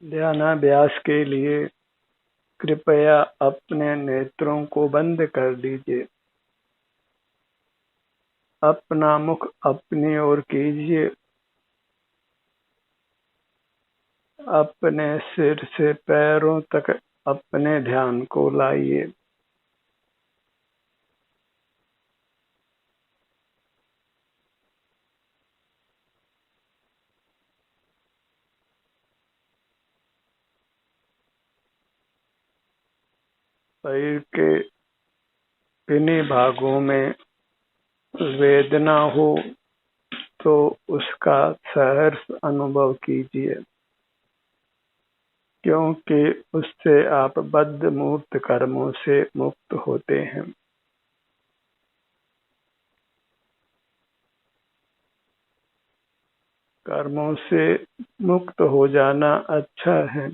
ध्यानाभ्यास के लिए कृपया अपने नेत्रों को बंद कर लीजिए। अपना मुख अपनी ओर कीजिए। अपने सिर से पैरों तक अपने ध्यान को लाइए। शरीर के किन्हीं भागों में वेदना हो तो उसका सहर्ष अनुभव कीजिए, क्योंकि उससे आप बद्ध मूर्त कर्मों से मुक्त होते हैं। कर्मों से मुक्त हो जाना अच्छा है।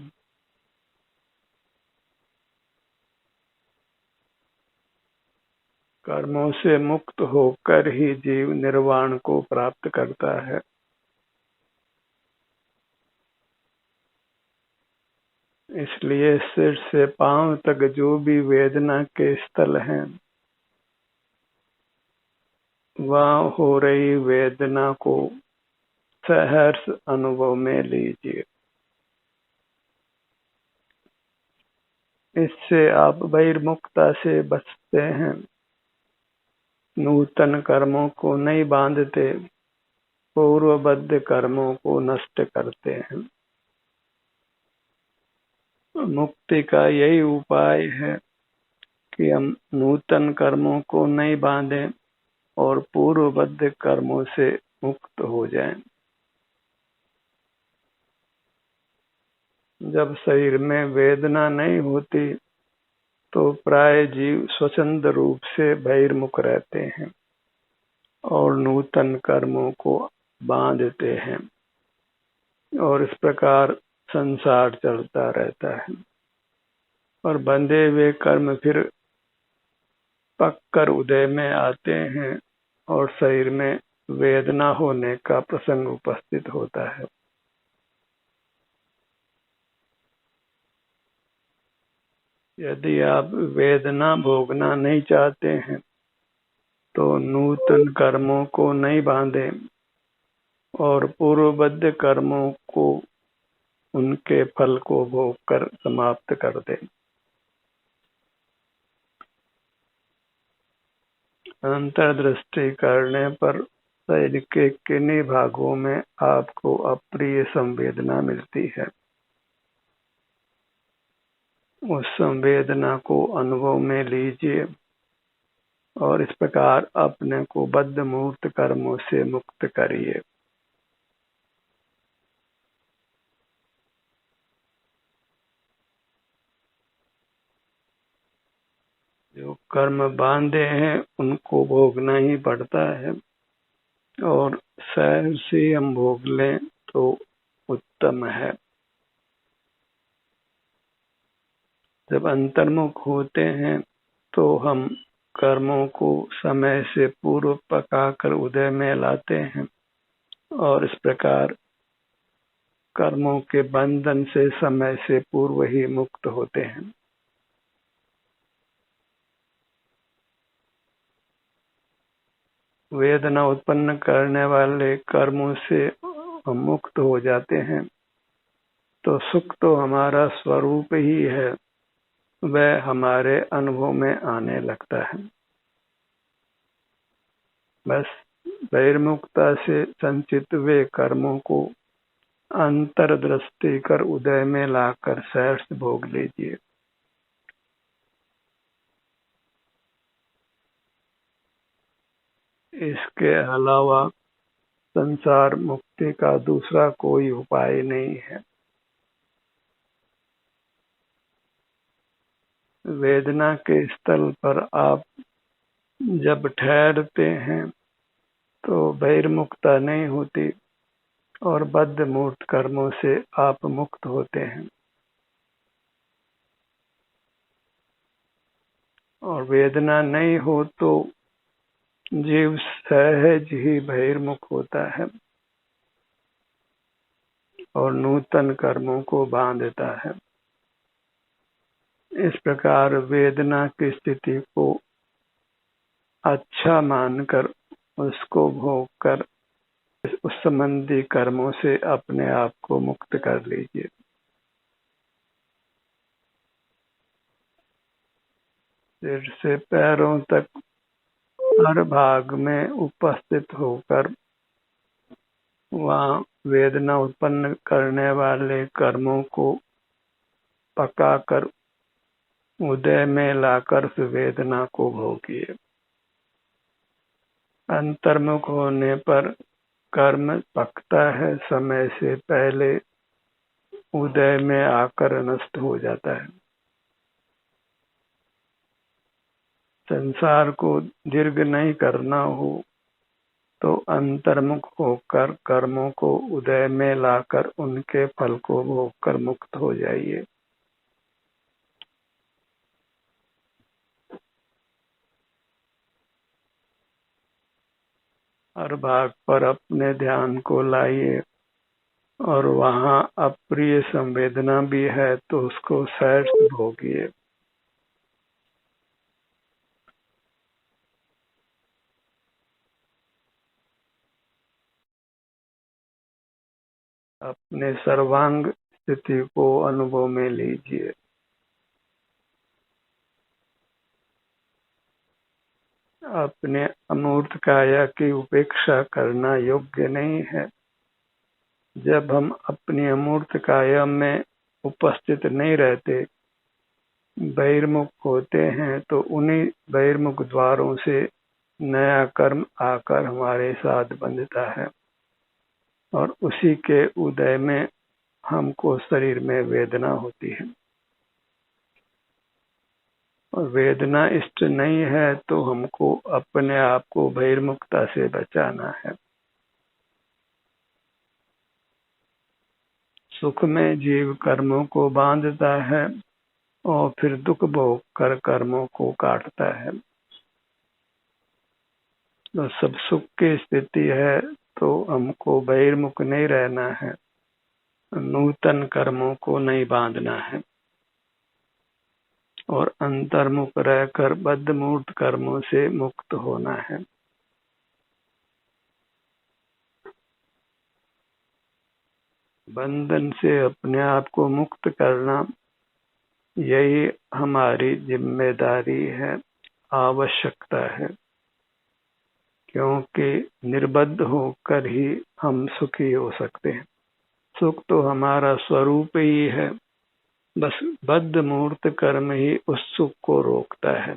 कर्मों से मुक्त होकर ही जीव निर्वाण को प्राप्त करता है। इसलिए सिर से पांव तक जो भी वेदना के स्थल हैं, वहां हो रही वेदना को सहर्ष अनुभव में लीजिए। इससे आप बहिर्मुखता से बचते हैं, नूतन कर्मों को नहीं बांधते, पूर्वबद्ध कर्मों को नष्ट करते हैं। मुक्ति का यही उपाय है कि हम नूतन कर्मों को नहीं बांधें और पूर्वबद्ध कर्मों से मुक्त हो जाएं। जब शरीर में वेदना नहीं होती तो प्राय जीव स्वच्छंद रूप से बहिर्मुख रहते हैं और नूतन कर्मों को बांधते हैं, और इस प्रकार संसार चलता रहता है और बंधे हुए कर्म फिर पककर उदय में आते हैं और शरीर में वेदना होने का प्रसंग उपस्थित होता है। यदि आप वेदना भोगना नहीं चाहते हैं तो नूतन कर्मों को नहीं बांधें और पूर्वबद्ध कर्मों को उनके फल को भोग कर समाप्त कर दें। अंतर्दृष्टि करने पर शरीर के किन्हीं भागों में आपको अप्रिय संवेदना मिलती है। उस संवेदना को अनुभव में लीजिए और इस प्रकार अपने को बद्ध मूर्त कर्मों से मुक्त करिए। जो कर्म बांधे हैं उनको भोगना ही पड़ता है, और सहज से हम भोग लें तो उत्तम है। जब अंतर्मुख होते हैं तो हम कर्मों को समय से पूर्व पकाकर उदय में लाते हैं और इस प्रकार कर्मों के बंधन से समय से पूर्व ही मुक्त होते हैं। वेदना उत्पन्न करने वाले कर्मों से हम मुक्त हो जाते हैं तो सुख तो हमारा स्वरूप ही है, वह हमारे अनुभव में आने लगता है। बस बहिर्मुखता से संचित हुए कर्मों को अंतर्दृष्टि कर उदय में लाकर सहर्ष भोग लीजिए। इसके अलावा संसार मुक्ति का दूसरा कोई उपाय नहीं है। वेदना के स्थल पर आप जब ठहरते हैं तो बहिर्मुखता नहीं होती और बद्ध मूर्त कर्मों से आप मुक्त होते हैं, और वेदना नहीं हो तो जीव सहज ही बहिर्मुख होता है। और नूतन कर्मों को बांधता है। इस प्रकार वेदना की स्थिति को अच्छा मानकर उसको भोग कर उस संबंधी कर्मों से अपने आप को मुक्त कर लीजिए। सिर से पैरों तक हर भाग में उपस्थित होकर वहाँ वेदना उत्पन्न करने वाले कर्मों को पकाकर उदय में लाकर उस वेदना को भोगिए। अंतर्मुख होने पर कर्म पकता है, समय से पहले उदय में आकर नष्ट हो जाता है। संसार को दीर्घ नहीं करना हो तो अंतर्मुख होकर कर्मों को उदय में लाकर उनके फल को भोगकर मुक्त हो जाइए। हर भाग पर अपने ध्यान को लाइए और वहाँ अप्रिय संवेदना भी है तो उसको सैर से भोगिए। अपने सर्वांग स्थिति को अनुभव में लीजिए। अपने अमूर्त काया की उपेक्षा करना योग्य नहीं है। जब हम अपनी अमूर्त काया में उपस्थित नहीं रहते, बहिर्मुख होते हैं, तो उन्हीं बहिर्मुख द्वारों से नया कर्म आकर हमारे साथ बंधता है और उसी के उदय में हमको शरीर में वेदना होती है। और वेदना इष्ट नहीं है तो हमको अपने आप को बहिर्मुखता से बचाना है। सुख में जीव कर्मों को बांधता है और फिर दुख भोग कर कर्मों को काटता है। तो सब सुख की स्थिति है तो हमको बहिर्मुख नहीं रहना है, नूतन कर्मों को नहीं बांधना है और अंतर्मुख रहकर बद्धमूर्त कर्मों से मुक्त होना है। बंधन से अपने आप को मुक्त करना, यही हमारी जिम्मेदारी है, आवश्यकता है, क्योंकि निर्बद्ध होकर ही हम सुखी हो सकते हैं। सुख तो हमारा स्वरूप ही है, बस बद्ध मूर्त कर्म ही उस सुख को रोकता है।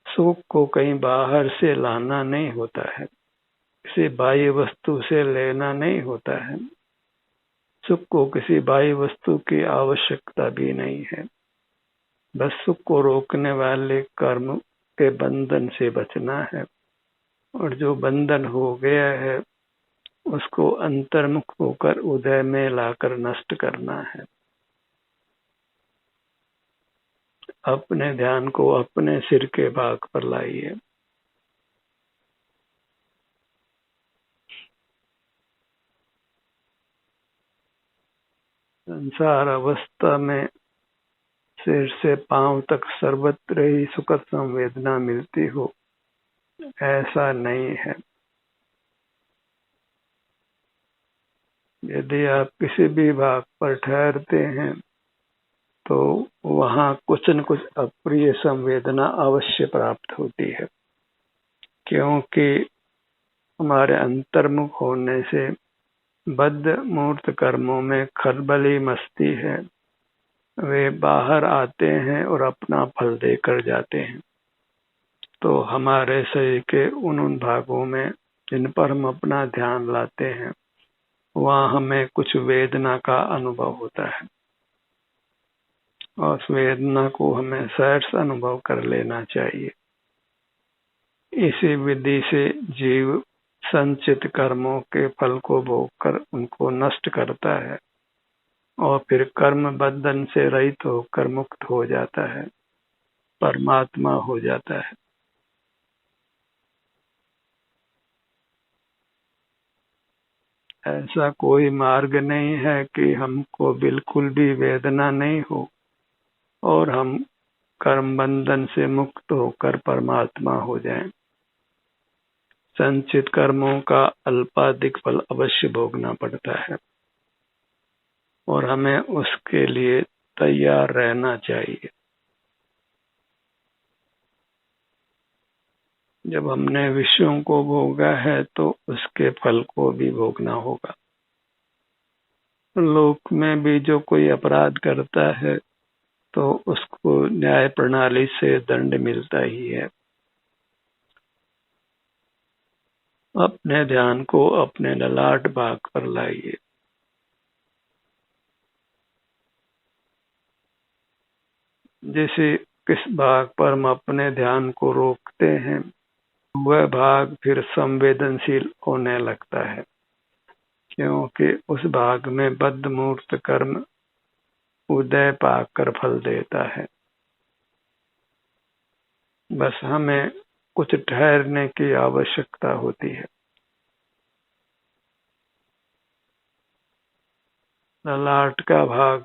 सुख को कहीं बाहर से लाना नहीं होता है, किसी बाह्य वस्तु से लेना नहीं होता है। सुख को किसी बाह्य वस्तु की आवश्यकता भी नहीं है, बस सुख को रोकने वाले कर्म के बंधन से बचना है। और जो बंधन हो गया है उसको अंतर्मुख होकर उदय में लाकर नष्ट करना है। अपने ध्यान को अपने सिर के भाग पर लाइए। संसार अवस्था में सिर से पांव तक सर्वत्र ही सुखद संवेदना मिलती हो, ऐसा नहीं है। यदि आप किसी भी भाग पर ठहरते हैं तो वहाँ कुछ न कुछ अप्रिय संवेदना अवश्य प्राप्त होती है, क्योंकि हमारे अंतर्मुख होने से बद्ध मूर्त कर्मों में खलबली मस्ती है। वे बाहर आते हैं और अपना फल देकर जाते हैं। तो हमारे शरीर के उन भागों में जिन पर हम अपना ध्यान लाते हैं, वहाँ हमें कुछ वेदना का अनुभव होता है और उस वेदना को हमें सहर्ष अनुभव कर लेना चाहिए। इसी विधि से जीव संचित कर्मों के फल को भोग कर उनको नष्ट करता है और फिर कर्म बंधन से रहित होकर मुक्त हो जाता है, परमात्मा हो जाता है। ऐसा कोई मार्ग नहीं है कि हमको बिल्कुल भी वेदना नहीं हो और हम कर्म बंधन से मुक्त होकर परमात्मा हो जाएं। संचित कर्मों का अल्पाधिक फल अवश्य भोगना पड़ता है और हमें उसके लिए तैयार रहना चाहिए। जब हमने विषयों को भोगा है तो उसके फल को भी भोगना होगा। लोक में भी जो कोई अपराध करता है तो उसको न्याय प्रणाली से दंड मिलता ही है। अपने ध्यान को अपने ललाट भाग पर लाइए। जैसे किस भाग पर हम अपने ध्यान को रोकते हैं वह भाग फिर संवेदनशील होने लगता है, क्योंकि उस भाग में बद्ध मूर्त कर्म उदय पाकर फल देता है। बस हमें कुछ ठहरने की आवश्यकता होती है। ललाट का भाग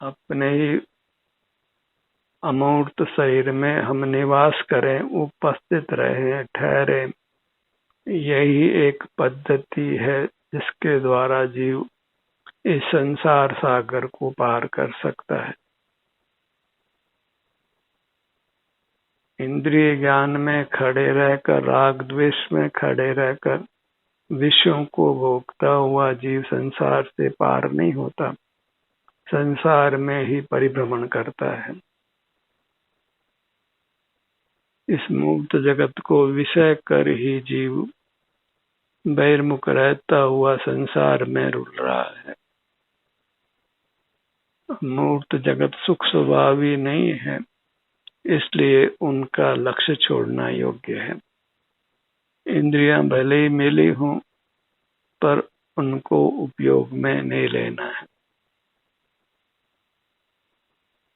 अपने ही अमूर्त शरीर में हम निवास करें, उपस्थित रहें, ठहरे। यही एक पद्धति है जिसके द्वारा जीव इस संसार सागर को पार कर सकता है। इंद्रिय ज्ञान में खड़े रहकर, राग द्वेष में खड़े रहकर विषयों को भोगता हुआ जीव संसार से पार नहीं होता, संसार में ही परिभ्रमण करता है। इस मुक्त जगत को विषय कर ही जीव बहिर्मुख रहता हुआ संसार में रुल रहा है। मूर्त जगत सुख स्वभावी नहीं है, इसलिए उनका लक्ष्य छोड़ना योग्य है। इंद्रियां भले ही मिली हों पर उनको उपयोग में नहीं लेना है।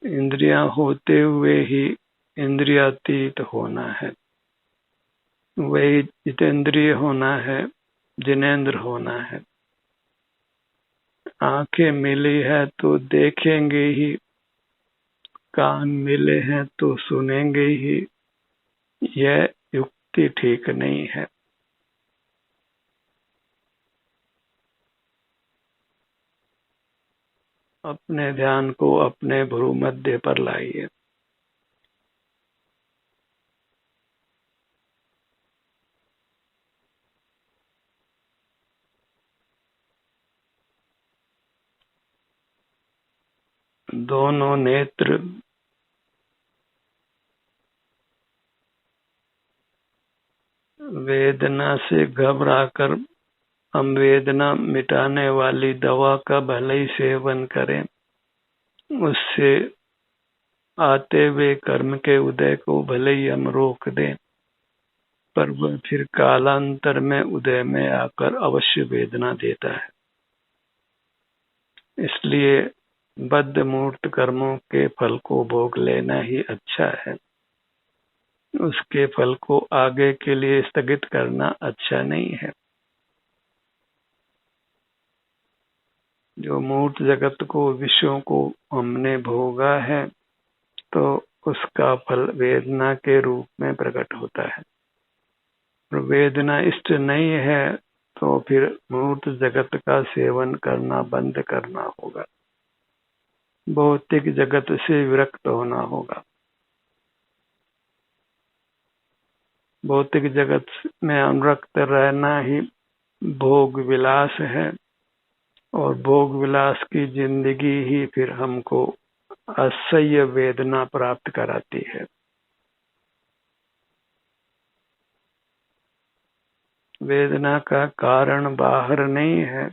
इंद्रियां होते हुए ही इंद्रियातीत होना है, वही जितेंद्रिय होना है, जिनेंद्र होना है। आंखें मिली है तो देखेंगे ही, कान मिले हैं तो सुनेंगे ही, यह युक्ति ठीक नहीं है। अपने ध्यान को अपने भ्रू मध्य पर लाइए। दोनों नेत्र वेदना से घबराकर हम वेदना मिटाने वाली दवा का भले ही सेवन करें, उससे आते हुए कर्म के उदय को भले ही हम रोक दें, पर वह फिर कालांतर में उदय में आकर अवश्य वेदना देता है। इसलिए बद्ध मूर्त कर्मों के फल को भोग लेना ही अच्छा है। उसके फल को आगे के लिए स्थगित करना अच्छा नहीं है। जो मूर्त जगत को, विषयों को हमने भोगा है तो उसका फल वेदना के रूप में प्रकट होता है। वेदना इष्ट नहीं है तो फिर मूर्त जगत का सेवन करना बंद करना होगा, भौतिक जगत से विरक्त होना होगा। भौतिक जगत में अनुरक्त रहना ही भोग विलास है और भोग विलास की जिंदगी ही फिर हमको असह्य वेदना प्राप्त कराती है। वेदना का कारण बाहर नहीं है,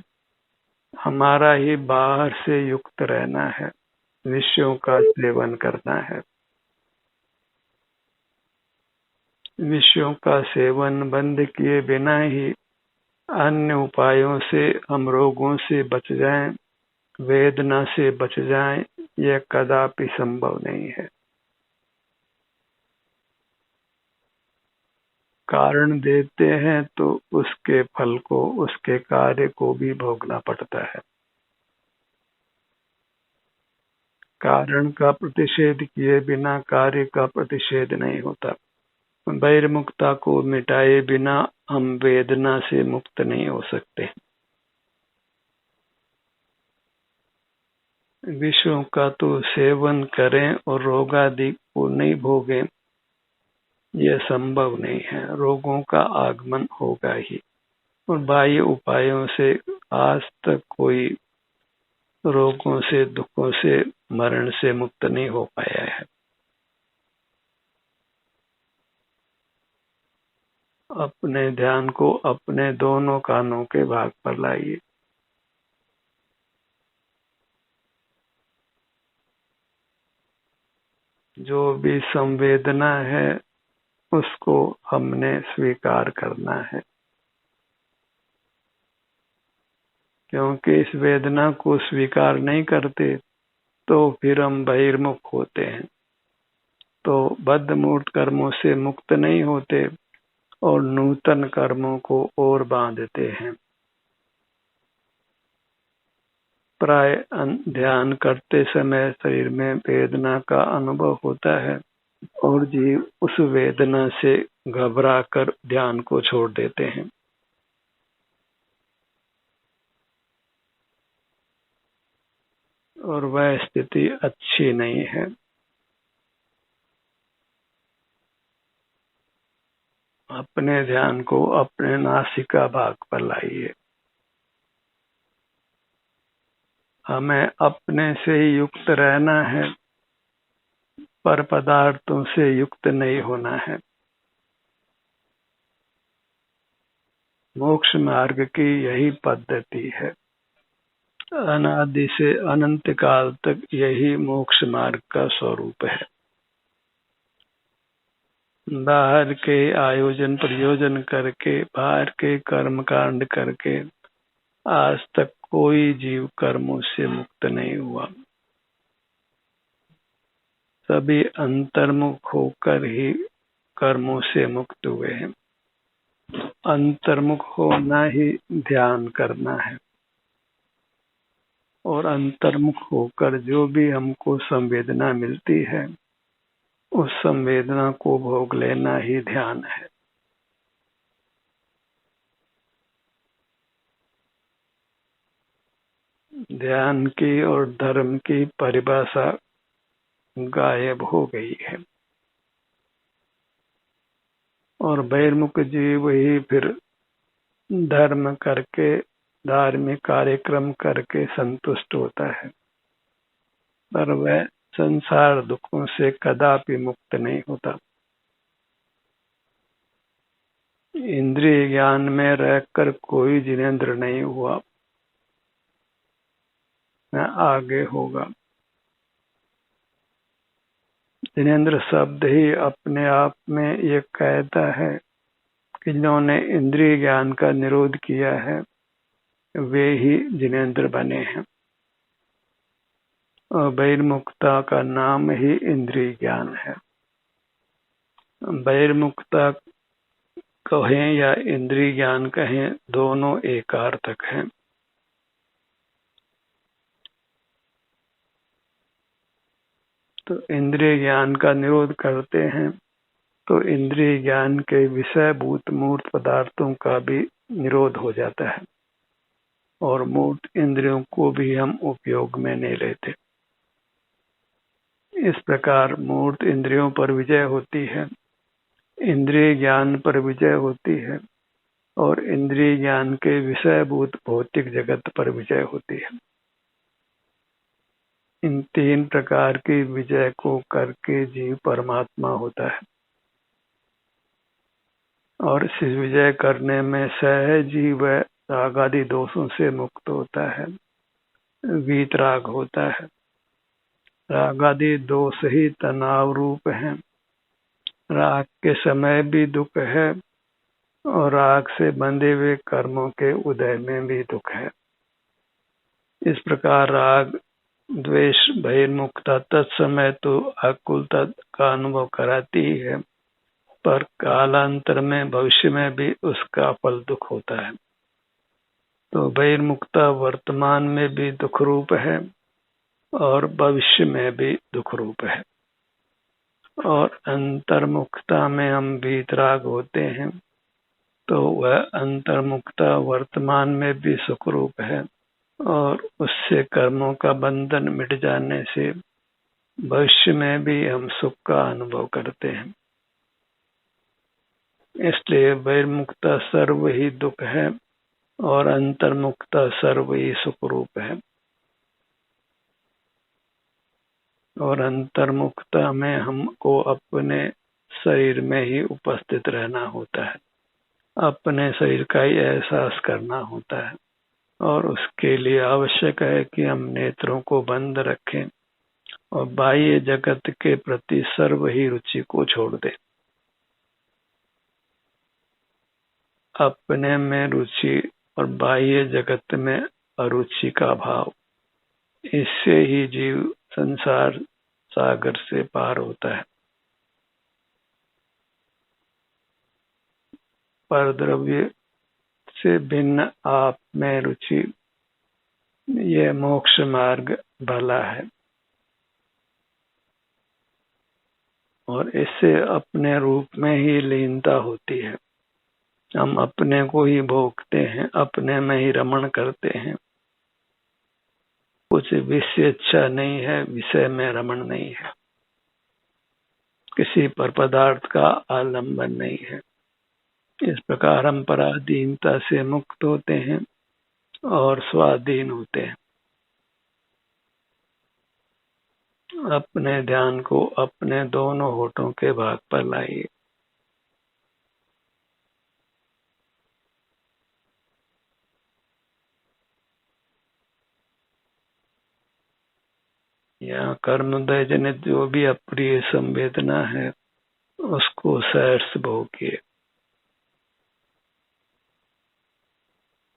हमारा ही बाहर से युक्त रहना है, विषयों का सेवन करना है। विषयों का सेवन बंद किए बिना ही अन्य उपायों से हम रोगों से बच जाएं, वेदना से बच जाएं, यह कदापि संभव नहीं है। कारण देते हैं तो उसके फल को, उसके कार्य को भी भोगना पड़ता है। कारण का प्रतिषेध किए बिना कार्य का प्रतिषेध नहीं होता। बहिर्मुखता को मिटाए बिना हम वेदना से मुक्त नहीं हो सकते। विषयों का तो सेवन करें और रोगादि को नहीं भोगें, यह संभव नहीं है। रोगों का आगमन होगा ही, और बाह्य उपायों से आज तक कोई रोगों से, दुखों से, मरण से मुक्त नहीं हो पाया है। अपने ध्यान को अपने दोनों कानों के भाग पर लाइए। जो भी संवेदना है उसको हमने स्वीकार करना है, क्योंकि इस वेदना को स्वीकार नहीं करते तो फिर हम बहिर्मुख होते हैं, तो बद्ध मूर्त कर्मों से मुक्त नहीं होते और नूतन कर्मों को और बांधते हैं। प्राय ध्यान करते समय शरीर में वेदना का अनुभव होता है और जीव उस वेदना से घबराकर ध्यान को छोड़ देते हैं। और वह स्थिति अच्छी नहीं है। अपने ध्यान को अपने नासिका भाग पर लाइए। हमें अपने से ही युक्त रहना है, पर पदार्थों से युक्त नहीं होना है। मोक्ष मार्ग की यही पद्धति है। अनादि से अनंत काल तक यही मोक्ष मार्ग का स्वरूप है। बाहर के आयोजन प्रयोजन करके, बाहर के कर्म कांड करके आज तक कोई जीव कर्मों से मुक्त नहीं हुआ। सभी अंतर्मुख होकर ही कर्मों से मुक्त हुए हैं। अंतर्मुख होना ही ध्यान करना है, और अंतर्मुख होकर जो भी हमको संवेदना मिलती है उस संवेदना को भोग लेना ही ध्यान है। ध्यान की और धर्म की परिभाषा गायब हो गई है, और बहिर्मुख जीव ही फिर धर्म करके, धार्मिक कार्यक्रम करके संतुष्ट होता है, पर वह संसार दुखों से कदापि मुक्त नहीं होता। इंद्रिय ज्ञान में रहकर कोई जिनेंद्र नहीं हुआ, न आगे होगा। जिनेंद्र शब्द ही अपने आप में ये कहता है कि जिन्होंने इंद्रिय ज्ञान का निरोध किया है वे ही जिनेंद्र बने हैं, और बहिर्मुखता का नाम ही इंद्रिय ज्ञान है। बहिर्मुखता कहें या इंद्रिय ज्ञान कहें, दोनों एकार्थक हैं। तो इंद्रिय ज्ञान का निरोध करते हैं तो इंद्रिय ज्ञान के विषयभूत मूर्त पदार्थों का भी निरोध हो जाता है, और मूर्त इंद्रियों को भी हम उपयोग में नहीं लेते। इस प्रकार मूर्त इंद्रियों पर विजय होती है, इंद्रिय ज्ञान पर विजय होती है, और इंद्रिय ज्ञान के विषयभूत भौतिक जगत पर विजय होती है। इन तीन प्रकार की विजय को करके जीव परमात्मा होता है, और इस विजय करने में सहज जीव राग आदि दोषों से मुक्त होता है, वीतराग होता है। राग आदि दोष ही तनाव रूप हैं। राग के समय भी दुख है, और राग से बंधे हुए कर्मों के उदय में भी दुख है। इस प्रकार राग द्वेष बहिर्मुखता तत्समय तो आकुलता का अनुभव कराती ही है, पर कालांतर में भविष्य में भी उसका फल दुख होता है। तो बहिर्मुखता वर्तमान में भी दुख रूप है और भविष्य में भी दुख रूप है। और अंतर्मुखता में हम वीतराग होते हैं, तो वह अंतर्मुखता वर्तमान में भी सुख रूप है और उससे कर्मों का बंधन मिट जाने से भविष्य में भी हम सुख का अनुभव करते हैं। इसलिए बहिर्मुखता सर्व ही दुख है और अंतर्मुखता सर्व ही सुख रूप है। और अंतर्मुखता में हमको अपने शरीर में ही उपस्थित रहना होता है, अपने शरीर का ही एहसास करना होता है, और उसके लिए आवश्यक है कि हम नेत्रों को बंद रखें और बाह्य जगत के प्रति सर्व ही रुचि को छोड़ दें। अपने में रुचि और बाह्य जगत में अरुचि का भाव, इससे ही जीव संसार सागर से पार होता है। पर द्रव्य से भिन्न आप में रुचि, यह मोक्ष मार्ग भला है और इससे अपने रूप में ही लीनता होती है। हम अपने को ही भोगते हैं, अपने में ही रमण करते हैं। कुछ विषय इच्छा नहीं है, विषय में रमण नहीं है, किसी पर पदार्थ का आलंबन नहीं है। इस प्रकार हम पराधीनता से मुक्त होते हैं और स्वाधीन होते हैं। अपने ध्यान को अपने दोनों होठों के भाग पर लाइए। यहाँ कर्मोदय जनित जो भी अप्रिय संवेदना है उसको सहर्ष भोगिए।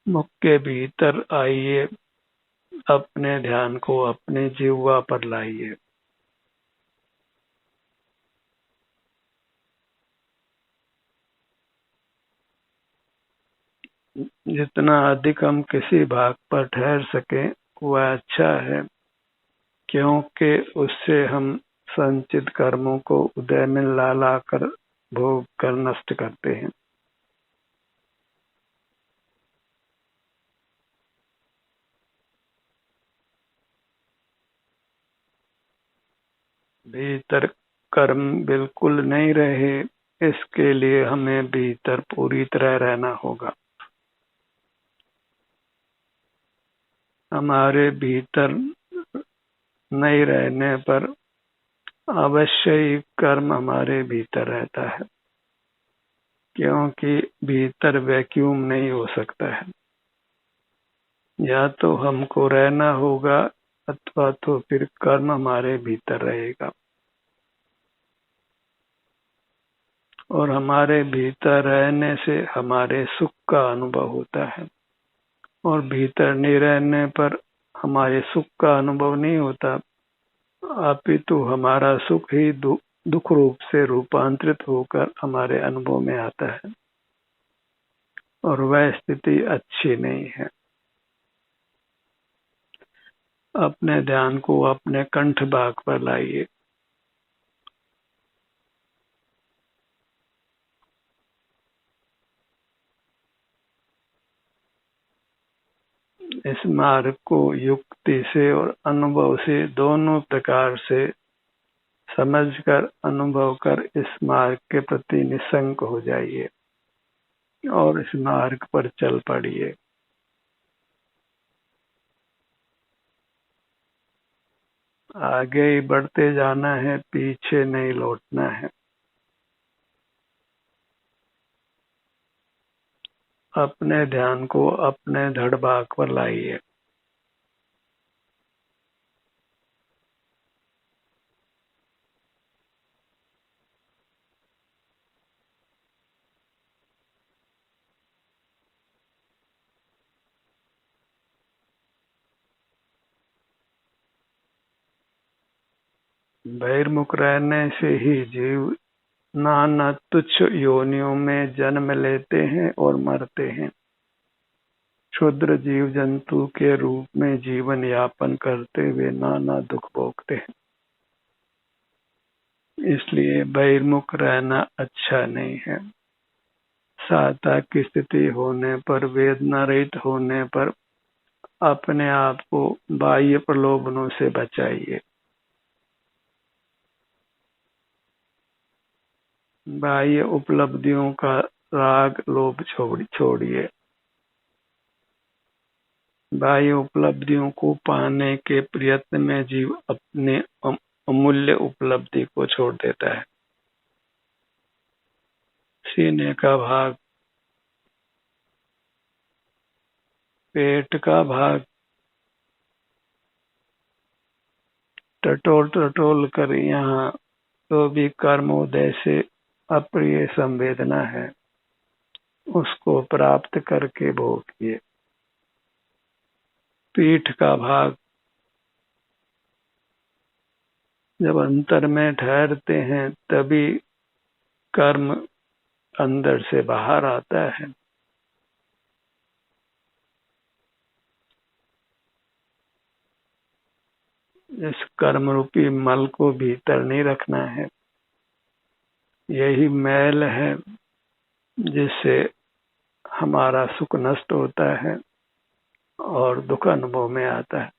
मुख के भीतर आइए, अपने ध्यान को अपने जिह्वा पर लाइए। जितना अधिक हम किसी भाग पर ठहर सके वह अच्छा है, क्योंकि उससे हम संचित कर्मों को उदय में ला ला कर भोग कर नष्ट करते हैं। भीतर कर्म बिल्कुल नहीं रहे, इसके लिए हमें भीतर पूरी तरह रहना होगा। हमारे भीतर नहीं रहने पर अवश्य ही कर्म हमारे भीतर रहता है, क्योंकि भीतर वैक्यूम नहीं हो सकता है। या तो हमको रहना होगा अथवा तो फिर कर्म हमारे भीतर रहेगा। और हमारे भीतर रहने से हमारे सुख का अनुभव होता है, और भीतर नहीं रहने पर हमारे सुख का अनुभव नहीं होता, अपितु हमारा सुख ही दुख रूप से रूपांतरित होकर हमारे अनुभव में आता है, और वह स्थिति अच्छी नहीं है। अपने ध्यान को अपने कंठ भाग पर लाइए। इस मार्ग को युक्ति से और अनुभव से दोनों प्रकार से समझकर अनुभव कर इस मार्ग के प्रति निसंक हो जाइए और इस मार्ग पर चल पड़िए। आगे ही बढ़ते जाना है, पीछे नहीं लौटना है। अपने ध्यान को अपने धड़ भाग पर लाइए। बहिर्मुख रहने से ही जीव नाना तुच्छ योनियों में जन्म लेते हैं और मरते हैं। क्षुद्र जीव जंतु के रूप में जीवन यापन करते हुए नाना दुख भोगते हैं। इसलिए बहिर्मुख रहना अच्छा नहीं है। सहायता की स्थिति होने पर, वेदना रहित होने पर अपने आप को बाह्य प्रलोभनों से बचाइए। बाह्य उपलब्धियों का राग लोभ छोड़िए। बाह्य उपलब्धियों को पाने के प्रयत्न में जीव अपने अमूल्य उपलब्धि को छोड़ देता है। सीने का भाग, पेट का भाग टटोल टटोल कर यहाँ तो भी कर्मोदय से अप्रिय संवेदना है, उसको प्राप्त करके भोगिए। पीठ का भाग, जब अंतर में ठहरते हैं तभी कर्म अंदर से बाहर आता है। इस कर्म रूपी मल को भीतर नहीं रखना है। यही मैल है जिससे हमारा सुख नष्ट होता है और दुख अनुभव में आता है।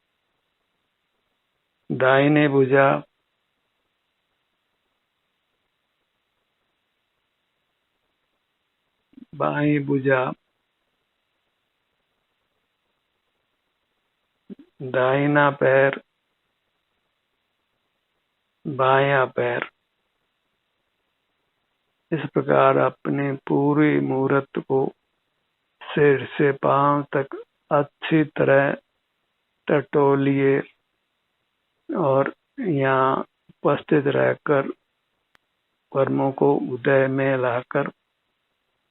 दाहिने भुजा, बाएं भुजा, दाहिना पैर, बायां पैर, इस प्रकार अपने पूरी मूर्त को सिर से पांव तक अच्छी तरह टटोलिए और यहाँ उपस्थित रहकर कर्मों को उदय में लाकर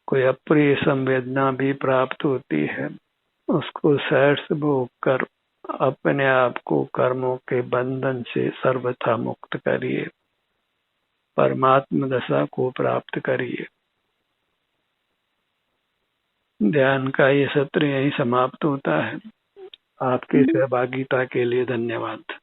कोई अप्रिय संवेदना भी प्राप्त होती है, उसको सहर्ष भोग कर अपने आप को कर्मों के बंधन से सर्वथा मुक्त करिए, परमात्म दशा को प्राप्त करिए। ध्यान का ये सत्र यहीं समाप्त होता है। आपकी सहभागिता के लिए धन्यवाद।